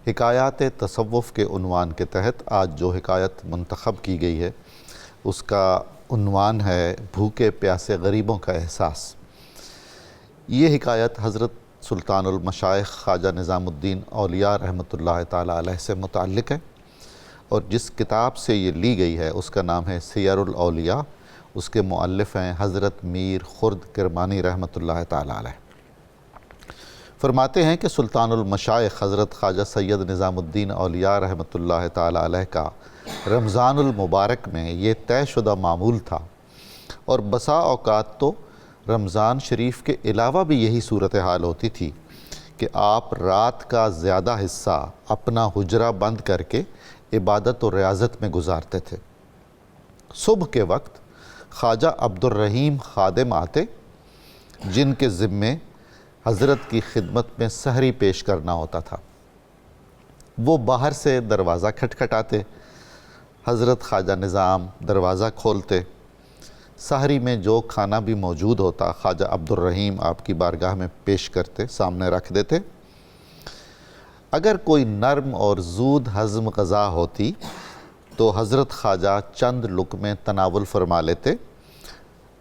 حکایات تصوف کے عنوان کے تحت آج جو حکایت منتخب کی گئی ہے اس کا عنوان ہے بھوکے پیاسے غریبوں کا احساس۔ یہ حکایت حضرت سلطان المشائخ خواجہ نظام الدین اولیاء رحمۃ اللہ تعالیٰ علیہ سے متعلق ہے، اور جس کتاب سے یہ لی گئی ہے اس کا نام ہے سیر الاولیاء۔ اس کے مؤلف ہیں حضرت میر خرد کرمانی رحمۃ اللہ تعالیٰ علیہ۔ فرماتے ہیں کہ سلطان المشائخ حضرت خواجہ سید نظام الدین اولیاء رحمۃ اللہ تعالیٰ علیہ کا رمضان المبارک میں یہ طے شدہ معمول تھا، اور بسا اوقات تو رمضان شریف کے علاوہ بھی یہی صورتحال ہوتی تھی کہ آپ رات کا زیادہ حصہ اپنا حجرہ بند کر کے عبادت و ریاضت میں گزارتے تھے۔ صبح کے وقت خواجہ عبد الرحیم خادم آتے، جن کے ذمے حضرت کی خدمت میں سحری پیش کرنا ہوتا تھا۔ وہ باہر سے دروازہ کھٹکھٹاتے، حضرت خواجہ نظام دروازہ کھولتے، سحری میں جو کھانا بھی موجود ہوتا خواجہ عبد الرحیم آپ کی بارگاہ میں پیش کرتے، سامنے رکھ دیتے۔ اگر کوئی نرم اور زود ہضم غذا ہوتی تو حضرت خواجہ چند لقمے تناول فرما لیتے،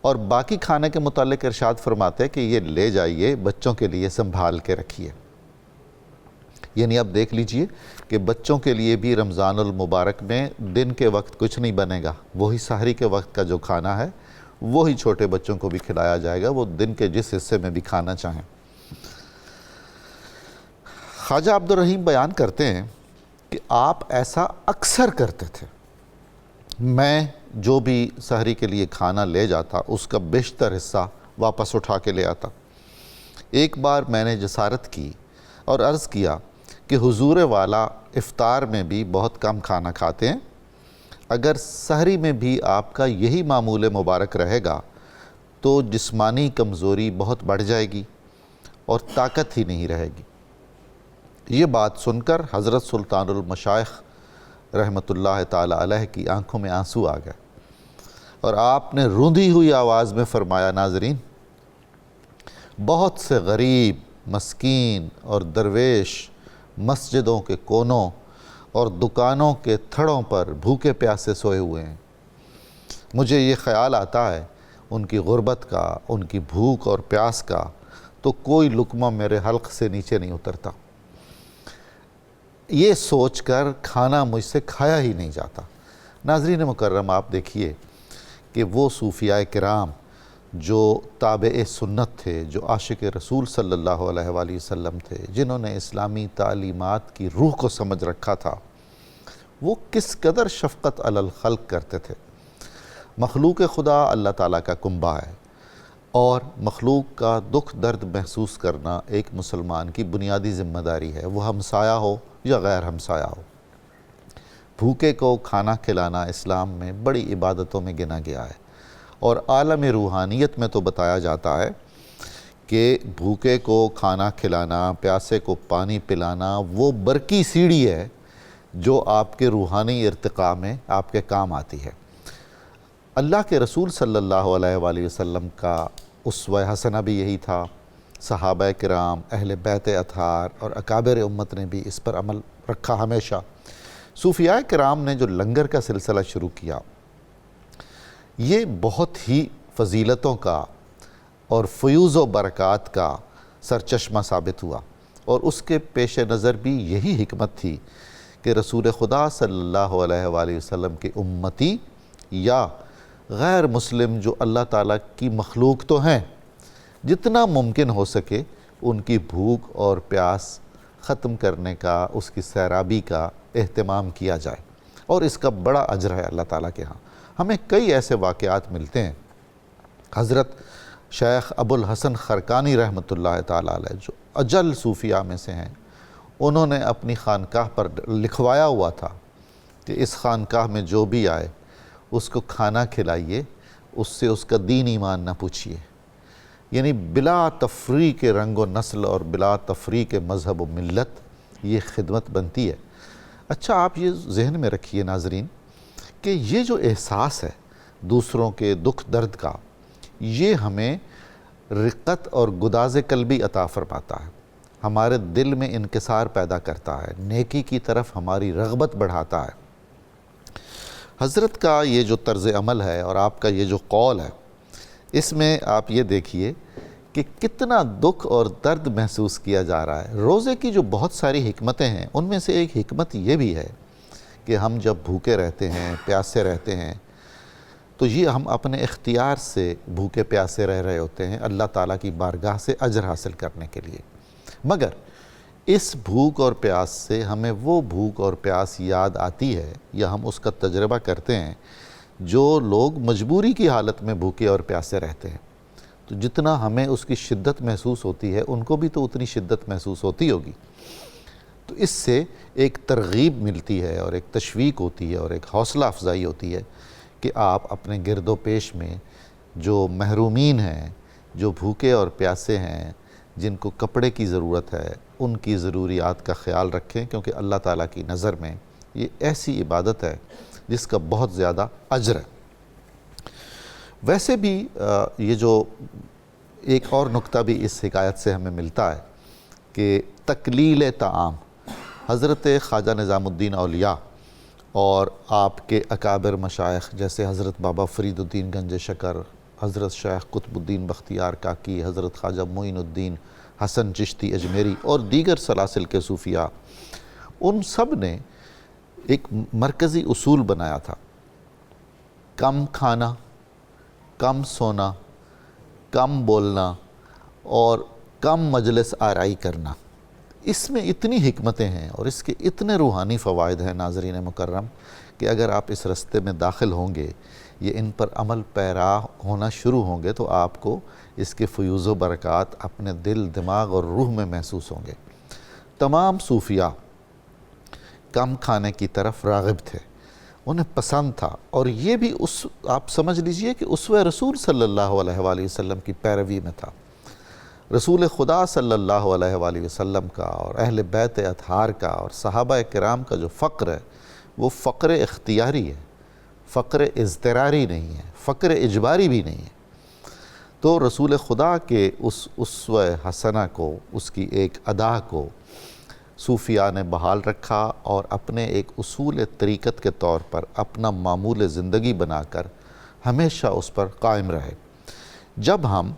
اور باقی کھانے کے متعلق ارشاد فرماتے کہ یہ لے جائیے، بچوں کے لیے سنبھال کے رکھیے۔ یعنی اب دیکھ لیجئے کہ بچوں کے لیے بھی رمضان المبارک میں دن کے وقت کچھ نہیں بنے گا، وہی سحری کے وقت کا جو کھانا ہے وہی چھوٹے بچوں کو بھی کھلایا جائے گا، وہ دن کے جس حصے میں بھی کھانا چاہیں۔ خواجہ عبد الرحیم بیان کرتے ہیں کہ آپ ایسا اکثر کرتے تھے۔ میں جو بھی سحری کے لیے کھانا لے جاتا اس کا بیشتر حصہ واپس اٹھا کے لے آتا۔ ایک بار میں نے جسارت کی اور عرض کیا کہ حضور والا افطار میں بھی بہت کم کھانا کھاتے ہیں، اگر سحری میں بھی آپ کا یہی معمول مبارک رہے گا تو جسمانی کمزوری بہت بڑھ جائے گی اور طاقت ہی نہیں رہے گی۔ یہ بات سن کر حضرت سلطان المشائخ رحمۃ اللہ تعالیٰ علیہ کی آنکھوں میں آنسو آ گئے، اور آپ نے روندھی ہوئی آواز میں فرمایا، ناظرین، بہت سے غریب، مسکین اور درویش مسجدوں کے کونوں اور دکانوں کے تھڑوں پر بھوکے پیاسے سوئے ہوئے ہیں۔ مجھے یہ خیال آتا ہے ان کی غربت کا، ان کی بھوک اور پیاس کا، تو کوئی لقمہ میرے حلق سے نیچے نہیں اترتا۔ یہ سوچ کر کھانا مجھ سے کھایا ہی نہیں جاتا۔ ناظرین مکرم، آپ دیکھیے کہ وہ صوفیاء کرام جو تابع سنت تھے، جو عاشق رسول صلی اللہ علیہ وآلہ وسلم تھے، جنہوں نے اسلامی تعلیمات کی روح کو سمجھ رکھا تھا، وہ کس قدر شفقت علی الخلق کرتے تھے۔ مخلوق خدا اللہ تعالیٰ کا کنبہ ہے، اور مخلوق کا دکھ درد محسوس کرنا ایک مسلمان کی بنیادی ذمہ داری ہے، وہ ہمسایہ ہو یا غیر ہمسایہ ہو۔ بھوکے کو کھانا کھلانا اسلام میں بڑی عبادتوں میں گنا گیا ہے، اور عالم روحانیت میں تو بتایا جاتا ہے کہ بھوکے کو کھانا کھلانا، پیاسے کو پانی پلانا وہ برقی سیڑھی ہے جو آپ کے روحانی ارتقاء میں آپ کے کام آتی ہے۔ اللہ کے رسول صلی اللہ علیہ وآلہ وسلم کا اسوہ حسنہ بھی یہی تھا، صحابہ کرام، اہل بیت اطہار اور اکابر امت نے بھی اس پر عمل رکھا ہمیشہ۔ صوفیاء کرام نے جو لنگر کا سلسلہ شروع کیا، یہ بہت ہی فضیلتوں کا اور فیوز و برکات کا سرچشمہ ثابت ہوا، اور اس کے پیش نظر بھی یہی حکمت تھی کہ رسول خدا صلی اللہ علیہ وآلہ وسلم کے امتی یا غیر مسلم جو اللہ تعالیٰ کی مخلوق تو ہیں، جتنا ممکن ہو سکے ان کی بھوک اور پیاس ختم کرنے کا، اس کی سیرابی کا اہتمام کیا جائے، اور اس کا بڑا اجر ہے اللہ تعالیٰ کے ہاں۔ ہمیں کئی ایسے واقعات ملتے ہیں۔ حضرت شیخ ابو الحسن خرقانی رحمۃ اللہ تعالیٰ علیہ جو اجل صوفیاء میں سے ہیں، انہوں نے اپنی خانقاہ پر لکھوایا ہوا تھا کہ اس خانقاہ میں جو بھی آئے اس کو کھانا کھلائیے، اس سے اس کا دین ایمان نہ پوچھیے۔ یعنی بلا تفریق رنگ و نسل اور بلا تفریق مذہب و ملت یہ خدمت بنتی ہے۔ اچھا، آپ یہ ذہن میں رکھیے ناظرین کہ یہ جو احساس ہے دوسروں کے دکھ درد کا، یہ ہمیں رقت اور گداز قلبی عطا فرماتا ہے، ہمارے دل میں انکسار پیدا کرتا ہے، نیکی کی طرف ہماری رغبت بڑھاتا ہے۔ حضرت کا یہ جو طرز عمل ہے اور آپ کا یہ جو قول ہے، اس میں آپ یہ دیکھیے کہ کتنا دکھ اور درد محسوس کیا جا رہا ہے۔ روزے کی جو بہت ساری حکمتیں ہیں، ان میں سے ایک حکمت یہ بھی ہے کہ ہم جب بھوکے رہتے ہیں، پیاسے رہتے ہیں، تو یہ ہم اپنے اختیار سے بھوکے پیاسے رہ رہے ہوتے ہیں اللہ تعالیٰ کی بارگاہ سے اجر حاصل کرنے کے لیے۔ مگر اس بھوک اور پیاس سے ہمیں وہ بھوک اور پیاس یاد آتی ہے یا ہم اس کا تجربہ کرتے ہیں جو لوگ مجبوری کی حالت میں بھوکے اور پیاسے رہتے ہیں۔ تو جتنا ہمیں اس کی شدت محسوس ہوتی ہے، ان کو بھی تو اتنی شدت محسوس ہوتی ہوگی۔ تو اس سے ایک ترغیب ملتی ہے اور ایک تشویق ہوتی ہے اور ایک حوصلہ افزائی ہوتی ہے کہ آپ اپنے گرد و پیش میں جو محرومین ہیں، جو بھوکے اور پیاسے ہیں، جن کو کپڑے کی ضرورت ہے، ان کی ضروریات کا خیال رکھیں، کیونکہ اللہ تعالیٰ کی نظر میں یہ ایسی عبادت ہے جس کا بہت زیادہ اجر ہے۔ ویسے بھی یہ جو ایک اور نکتہ بھی اس حکایت سے ہمیں ملتا ہے کہ تقلیل طعام، حضرت خواجہ نظام الدین اولیاء اور آپ کے اکابر مشائخ جیسے حضرت بابا فرید الدین گنج شکر، حضرت شیخ قطب الدین بختیار کاکی، حضرت خواجہ معین الدین حسن چشتی اجمیری اور دیگر سلاسل کے صوفیاء، ان سب نے ایک مرکزی اصول بنایا تھا: کم کھانا، کم سونا، کم بولنا اور کم مجلس آرائی کرنا۔ اس میں اتنی حکمتیں ہیں اور اس کے اتنے روحانی فوائد ہیں ناظرین مکرم کہ اگر آپ اس رستے میں داخل ہوں گے، یہ ان پر عمل پیرا ہونا شروع ہوں گے، تو آپ کو اس کے فیوز و برکات اپنے دل، دماغ اور روح میں محسوس ہوں گے۔ تمام صوفیاء کم کھانے کی طرف راغب تھے، انہیں پسند تھا، اور یہ بھی آپ سمجھ لیجئے کہ اسوہ رسول صلی اللہ علیہ وآلہ وسلم کی پیروی میں تھا۔ رسول خدا صلی اللہ علیہ وآلہ وسلم کا اور اہل بیت اطہار کا اور صحابہ کرام کا جو فقر ہے، وہ فقر اختیاری ہے، فقر اضطراری نہیں ہے، فقر اجباری بھی نہیں ہے۔ تو رسول خدا کے اس اسوہ حسنہ کو، اس کی ایک ادا کو صوفیاء نے بحال رکھا اور اپنے ایک اصول طریقت کے طور پر اپنا معمول زندگی بنا کر ہمیشہ اس پر قائم رہے۔ جب ہم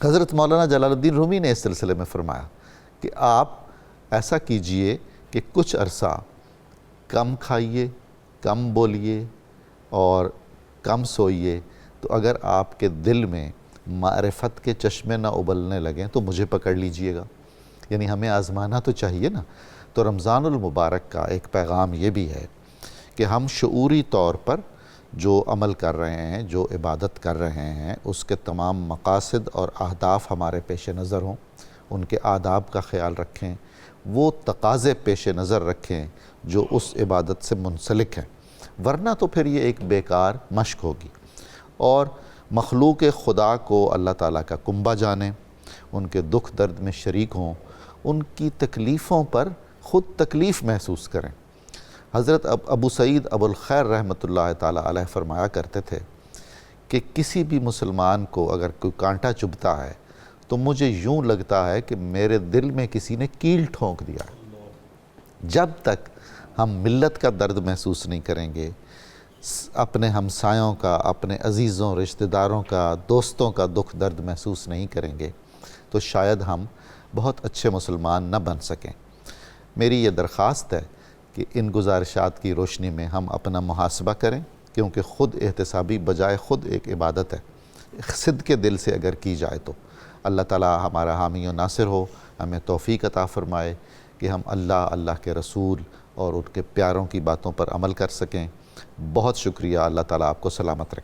حضرت مولانا جلال الدین رومی نے اس سلسلے میں فرمایا کہ آپ ایسا کیجئے کہ کچھ عرصہ کم کھائیے، کم بولیے اور کم سوئیے، تو اگر آپ کے دل میں معرفت کے چشمے نہ ابلنے لگیں تو مجھے پکڑ لیجئے گا۔ یعنی ہمیں آزمانا تو چاہیے نا۔ تو رمضان المبارک کا ایک پیغام یہ بھی ہے کہ ہم شعوری طور پر جو عمل کر رہے ہیں، جو عبادت کر رہے ہیں، اس کے تمام مقاصد اور اہداف ہمارے پیش نظر ہوں، ان کے آداب کا خیال رکھیں، وہ تقاضے پیش نظر رکھیں جو اس عبادت سے منسلک ہیں، ورنہ تو پھر یہ ایک بیکار مشق ہوگی۔ اور مخلوق خدا کو اللہ تعالیٰ کا کنبہ جانیں، ان کے دکھ درد میں شریک ہوں، ان کی تکلیفوں پر خود تکلیف محسوس کریں۔ حضرت ابو سعید ابو الخیر رحمۃ اللہ تعالیٰ علیہ فرمایا کرتے تھے کہ کسی بھی مسلمان کو اگر کوئی کانٹا چبھتا ہے تو مجھے یوں لگتا ہے کہ میرے دل میں کسی نے کیل ٹھونک دیا ہے۔ جب تک ہم ملت کا درد محسوس نہیں کریں گے، اپنے ہمسایوں کا، اپنے عزیزوں، رشتہ داروں کا، دوستوں کا دکھ درد محسوس نہیں کریں گے، تو شاید ہم بہت اچھے مسلمان نہ بن سکیں۔ میری یہ درخواست ہے کہ ان گزارشات کی روشنی میں ہم اپنا محاسبہ کریں، کیونکہ خود احتسابی بجائے خود ایک عبادت ہے۔ صدق دل سے اگر کی جائے تو اللہ تعالیٰ ہمارا حامی و ناصر ہو، ہمیں توفیق عطا فرمائے کہ ہم اللہ کے رسول اور ان کے پیاروں کی باتوں پر عمل کر سکیں۔ بہت شکریہ، اللہ تعالیٰ آپ کو سلامت رکھے۔